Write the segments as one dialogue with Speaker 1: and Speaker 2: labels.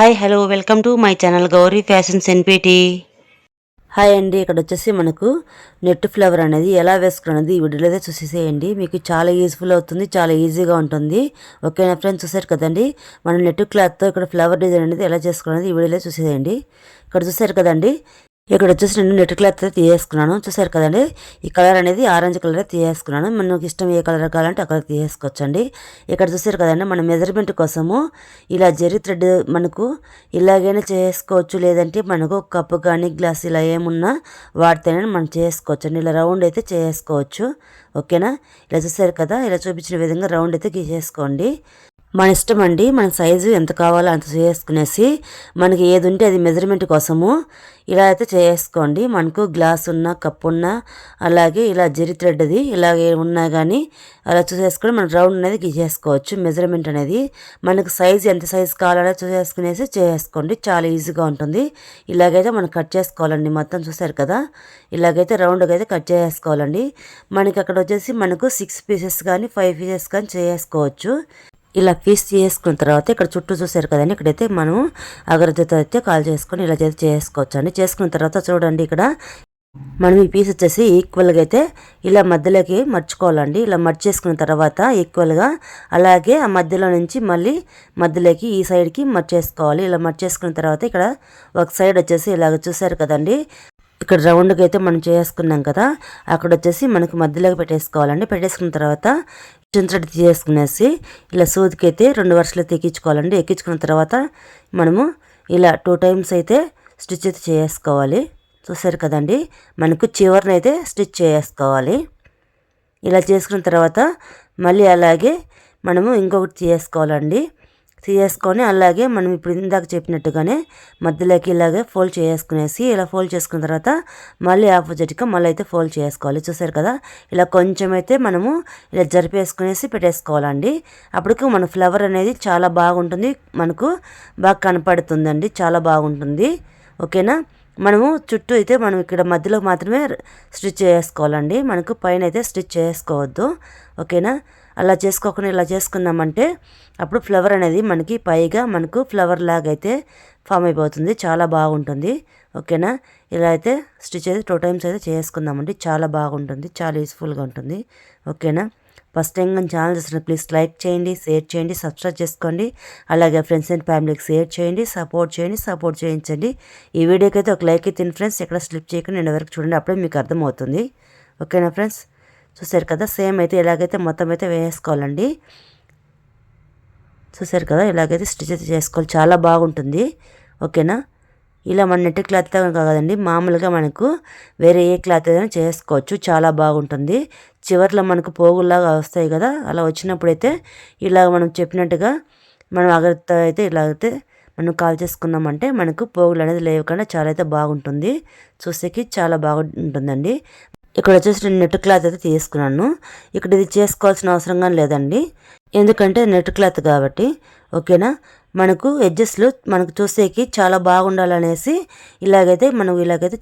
Speaker 1: Hi hello welcome to my channel Gauri fashions NPT. Hi అండి, ఇక్కడ వచ్చేసి మనకు నెట్ ఫ్లవర్ అనేది ఎలా వేసుకున్నది ఈ వీడియోలో అయితే చూసేసేయండి. మీకు చాలా యూస్ఫుల్ అవుతుంది, చాలా ఈజీగా ఉంటుంది. ఓకేనా ఫ్రెండ్స్, చూసారు కదండి మనం నెట్ క్లాత్తో ఇక్కడ ఫ్లవర్ డిజైన్ అనేది ఎలా చేసుకున్నది ఈ వీడియోలో చూసేసేయండి. ఇక్కడ చూసారు కదండి, ఇక్కడ వచ్చేసి నేను నెట్ క్లాత్ అయితే తీసేసుకున్నాను. చూసారు కదండి, ఈ కలర్ అనేది ఆరెంజ్ కలర్ తీసేసుకున్నాను. మనకు ఇష్టం ఏ కలర్ కావాలంటే ఆ కలర్ తీసేసుకోవచ్చండి. ఇక్కడ చూసారు కదండి, మన మెజర్మెంట్ కోసము ఇలా జెరీ థ్రెడ్ మనకు ఇలాగైనా చేసుకోవచ్చు, లేదంటే మనకు కప్పు కానీ గ్లాస్ ఇలా ఏమున్నా వాడితేనే మనం చేసుకోవచ్చు అండి. ఇలా రౌండ్ అయితే చేసుకోవచ్చు. ఓకేనా, ఇలా చూసారు కదా, ఇలా చూపించిన విధంగా రౌండ్ అయితే గీసేసుకోండి. మన ఇష్టం అండి, మన సైజు ఎంత కావాలో అంత చేసుకునేసి మనకి ఏది ఉంటే అది మెజర్మెంట్ కోసము ఇలా అయితే చేసుకోండి. మనకు గ్లాస్ ఉన్నా కప్ ఉన్నా అలాగే ఇలా జెరీ థ్రెడ్ అది ఇలాగే ఉన్నా కానీ అలా చూసేసుకొని మనం రౌండ్ అనేది గీసేసుకోవచ్చు. మెజర్మెంట్ అనేది మనకు సైజు ఎంత సైజు కావాలో చూసేసుకునేసి చేసుకోండి, చాలా ఈజీగా ఉంటుంది. ఇలాగైతే మనం కట్ చేసుకోవాలండి. మొత్తం చూసారు కదా, ఇలాగైతే రౌండ్గా అయితే కట్ చేసుకోవాలండి. మనకి అక్కడ వచ్చేసి మనకు 6 పీసెస్ కానీ 5 పీసెస్ కానీ చేసుకోవచ్చు. ఇలా పీస్ చేసుకున్న తర్వాత ఇక్కడ చుట్టూ చూసారు కదండి, ఇక్కడైతే మనం అగరజతో అయితే కాల్ చేసుకొని ఇలా అయితే చేసుకోవచ్చు అండి. చేసుకున్న తర్వాత చూడండి, ఇక్కడ మనం ఈ పీస్ వచ్చేసి ఈక్వల్గా అయితే ఇలా మధ్యలోకి మర్చుకోవాలండి. ఇలా మర్చేసుకున్న తర్వాత ఈక్వల్గా అలాగే ఆ మధ్యలో నుంచి మళ్ళీ మధ్యలోకి ఈ సైడ్కి మర్చేసుకోవాలి. ఇలా మర్చేసుకున్న తర్వాత ఇక్కడ ఒక సైడ్ వచ్చేసి ఇలాగ చూసారు కదండి, ఇక్కడ రౌండ్గా అయితే మనం చేసుకున్నాం కదా, అక్కడ వచ్చేసి మనకు మధ్యలోకి పెట్టేసుకోవాలండి. పెట్టేసుకున్న తర్వాత థ్రెడ్ తీసేసుకునేసి ఇలా సూదికి అయితే 2 వరుసలు ఎక్కించుకోవాలండి. ఎక్కించుకున్న తర్వాత మనము ఇలా 2 టైమ్స్ అయితే స్టిచ్ అయితే చేసుకోవాలి. చూసారు కదండి, మనకు చివరిని అయితే స్టిచ్ చేసుకోవాలి. ఇలా చేసుకున్న తర్వాత మళ్ళీ అలాగే మనము ఇంకొకటి చేసుకోవాలండి. తీసేసుకొని అలాగే మనం ఇప్పుడు ఇందాక చెప్పినట్టుగానే మధ్యలోకి ఇలాగే ఫోల్డ్ చేసుకునేసి ఇలా ఫోల్డ్ చేసుకున్న తర్వాత మళ్ళీ ఆపోజిట్గా మళ్ళీ అయితే ఫోల్డ్ చేసుకోవాలి. చూసారు కదా, ఇలా కొంచెం అయితే మనము ఇలా జరిపేసుకునేసి పెట్టేసుకోవాలండి. అప్పటికి మన ఫ్లవర్ అనేది చాలా బాగుంటుంది, మనకు బాగా కనపడుతుందండి, చాలా బాగుంటుంది. ఓకేనా, మనము చుట్టూ అయితే మనం ఇక్కడ మధ్యలో మాత్రమే స్టిచ్ చేసుకోవాలండి, మనకు పైన అయితే స్టిచ్ చేసుకోవద్దు. ఓకేనా, అలా చేసుకోకుండా ఇలా చేసుకున్నామంటే అప్పుడు ఫ్లవర్ అనేది మనకి పైగా మనకు ఫ్లవర్ లాగా అయితే ఫామ్ అయిపోతుంది, చాలా బాగుంటుంది. ఓకేనా, ఇలా అయితే స్టిచ్ అయితే 2 టైమ్స్ అయితే చేసుకుందామండి, చాలా బాగుంటుంది, చాలా యూస్ఫుల్గా ఉంటుంది. ఓకేనా, ఫస్ట్ టైం కానీ ఛానల్ చూసిన ప్లీజ్ లైక్ చేయండి, షేర్ చేయండి, సబ్స్క్రైబ్ చేసుకోండి. అలాగే ఫ్రెండ్స్ అండ్ ఫ్యామిలీకి షేర్ చేయండి, సపోర్ట్ చేయించండి. ఈ వీడియోకి అయితే ఒక లైక్ అయితే ఫ్రెండ్స్, ఎక్కడ స్లిప్ చేయకుండా నేను వరకు చూడండి, అప్పుడే మీకు అర్థమవుతుంది. ఓకేనా ఫ్రెండ్స్, చూసారు కదా, సేమ్ అయితే ఇలాగైతే మొత్తం అయితే వేసుకోవాలండి. చూసారు కదా, ఇలాగైతే స్టిచ్ అయితే చేసుకోవాలి, చాలా బాగుంటుంది. ఓకేనా, ఇలా మన నెట్ క్లాత్ కాదండి, మామూలుగా మనకు వేరే ఏ క్లాత్ అయినా చేసుకోవచ్చు, చాలా బాగుంటుంది. చివర్లో మనకు పోగుల్లాగా వస్తాయి కదా, అలా వచ్చినప్పుడైతే ఇలా మనం చెప్పినట్టుగా మనం అగరతో అయితే ఇలాగైతే మనం కాల్ చేసుకున్నామంటే మనకు పోగులు అనేది లేవకుండా చాలా అయితే బాగుంటుంది, చూసేకి చాలా బాగుంటుందండి. ఇక్కడ వచ్చేసి నేను నెట్ క్లాత్ అయితే తీసుకున్నాను. ఇక్కడ ఇది చేసుకోవాల్సిన అవసరంగా లేదండి, ఎందుకంటే నెట్ క్లాత్ కాబట్టి. ఓకేనా, మనకు ఎడ్జెస్లు మనకు చూసేకి చాలా బాగుండాలనేసి ఇలాగైతే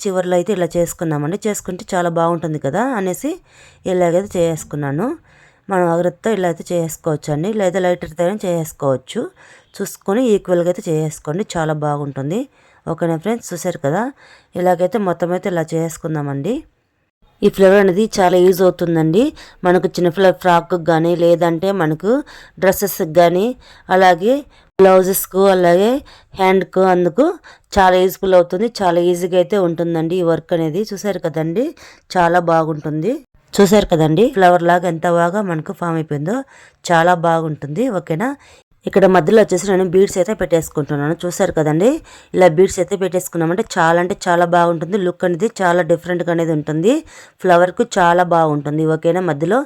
Speaker 1: చివరిలో అయితే ఇలా చేసుకున్నామండి. చేసుకుంటే చాలా బాగుంటుంది కదా అనేసి ఇలాగైతే చేసుకున్నాను. మనం అగరత్తో ఇలా అయితే చేసుకోవచ్చు అండి, లేదా లైటర్తో అయినా చేసుకోవచ్చు. చూసుకొని ఈక్వల్గా అయితే చేసుకోండి, చాలా బాగుంటుంది. ఓకేనా ఫ్రెండ్స్, చూసారు కదా, ఇలాగైతే మొత్తం అయితే ఇలా చేసుకుందామండి. ఈ ఫ్లవర్ అనేది చాలా యూజ్ అవుతుందండి, మనకు చిన్న ఫ్రాక్కి కానీ లేదంటే మనకు డ్రెస్సెస్కి కానీ అలాగే బ్లౌజెస్కు అలాగే హ్యాండ్కు అందుకు చాలా యూజ్ఫుల్ అవుతుంది, చాలా ఈజీగా అయితే ఉంటుందండి ఈ వర్క్ అనేది. చూసారు కదండి, చాలా బాగుంటుంది. చూసారు కదండి, ఫ్లవర్ లాగా ఎంత బాగా మనకు ఫామ్ అయిపోయిందో, చాలా బాగుంటుంది. ఓకేనా, ఇక్కడ మధ్యలో వచ్చేసి నేను బీడ్స్ అయితే పెట్టేసుకుంటున్నాను. చూసారు కదండి, ఇలా బీడ్స్ అయితే పెట్టేసుకున్నామంటే చాలా అంటే చాలా బాగుంటుంది, లుక్ అనేది చాలా డిఫరెంట్గా అనేది ఉంటుంది, ఫ్లవర్కు చాలా బాగుంటుంది. ఓకేనా, మధ్యలో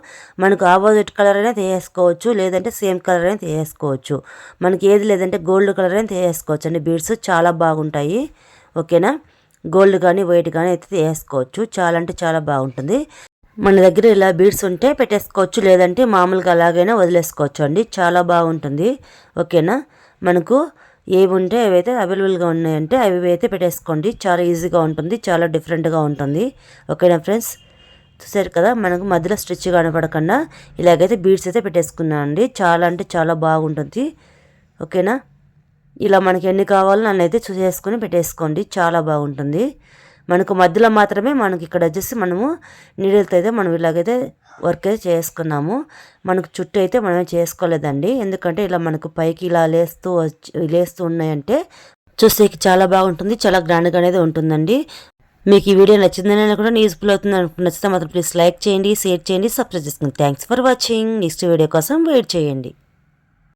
Speaker 1: మనకు ఆపోజిట్ కలర్ అనేది వేసుకోవచ్చు, లేదంటే సేమ్ కలర్ అనేది వేసుకోవచ్చు, మనకి ఏది లేదంటే గోల్డ్ కలర్ అనేది వేసుకోవచ్చు అండి. బీడ్స్ చాలా బాగుంటాయి. ఓకేనా, గోల్డ్ కానీ వైట్ కానీ అయితే వేసుకోవచ్చు, చాలా అంటే చాలా బాగుంటుంది. మన దగ్గర ఇలా బీడ్స్ ఉంటే పెట్టేసుకోవచ్చు, లేదంటే మామూలుగా అలాగైనా వదిలేసుకోవచ్చు అండి, చాలా బాగుంటుంది. ఓకేనా, మనకు ఏవి ఉంటే అవైతే అవైలబుల్గా ఉన్నాయంటే అవి అయితే పెట్టేసుకోండి, చాలా ఈజీగా ఉంటుంది, చాలా డిఫరెంట్గా ఉంటుంది. ఓకేనా ఫ్రెండ్స్, చూసారు కదా, మనకు మధ్యలో స్టిచ్ కనపడకుండా ఇలాగైతే బీడ్స్ అయితే పెట్టేసుకున్నాను అండి, చాలా అంటే చాలా బాగుంటుంది. ఓకేనా, ఇలా మనకి ఎన్ని కావాలో నన్నైతే చేసుకుని పెట్టేసుకోండి, చాలా బాగుంటుంది. మనకు మధ్యలో మాత్రమే మనకి ఇక్కడ వచ్చేసి మనము నీడిల్తో అయితే మనం ఇలాగైతే వర్క్ అయితే చేసుకున్నాము. మనకు చుట్టూ అయితే మనమే చేసుకోలేదండి, ఎందుకంటే ఇలా మనకు పైకి ఇలా లేస్తూ ఉన్నాయంటే చూసేకి చాలా బాగుంటుంది, చాలా గ్రాండ్గా అనేది ఉంటుందండి. మీకు ఈ వీడియో నచ్చిందని కూడా యూస్ఫుల్ అవుతుంది అనుకుంటే నచ్చితే మాత్రం ప్లీజ్ లైక్ చేయండి, షేర్ చేయండి, సబ్స్క్రైబ్ చేసుకోండి. Thanks for watching. Next video కోసం వెయిట్ చేయండి.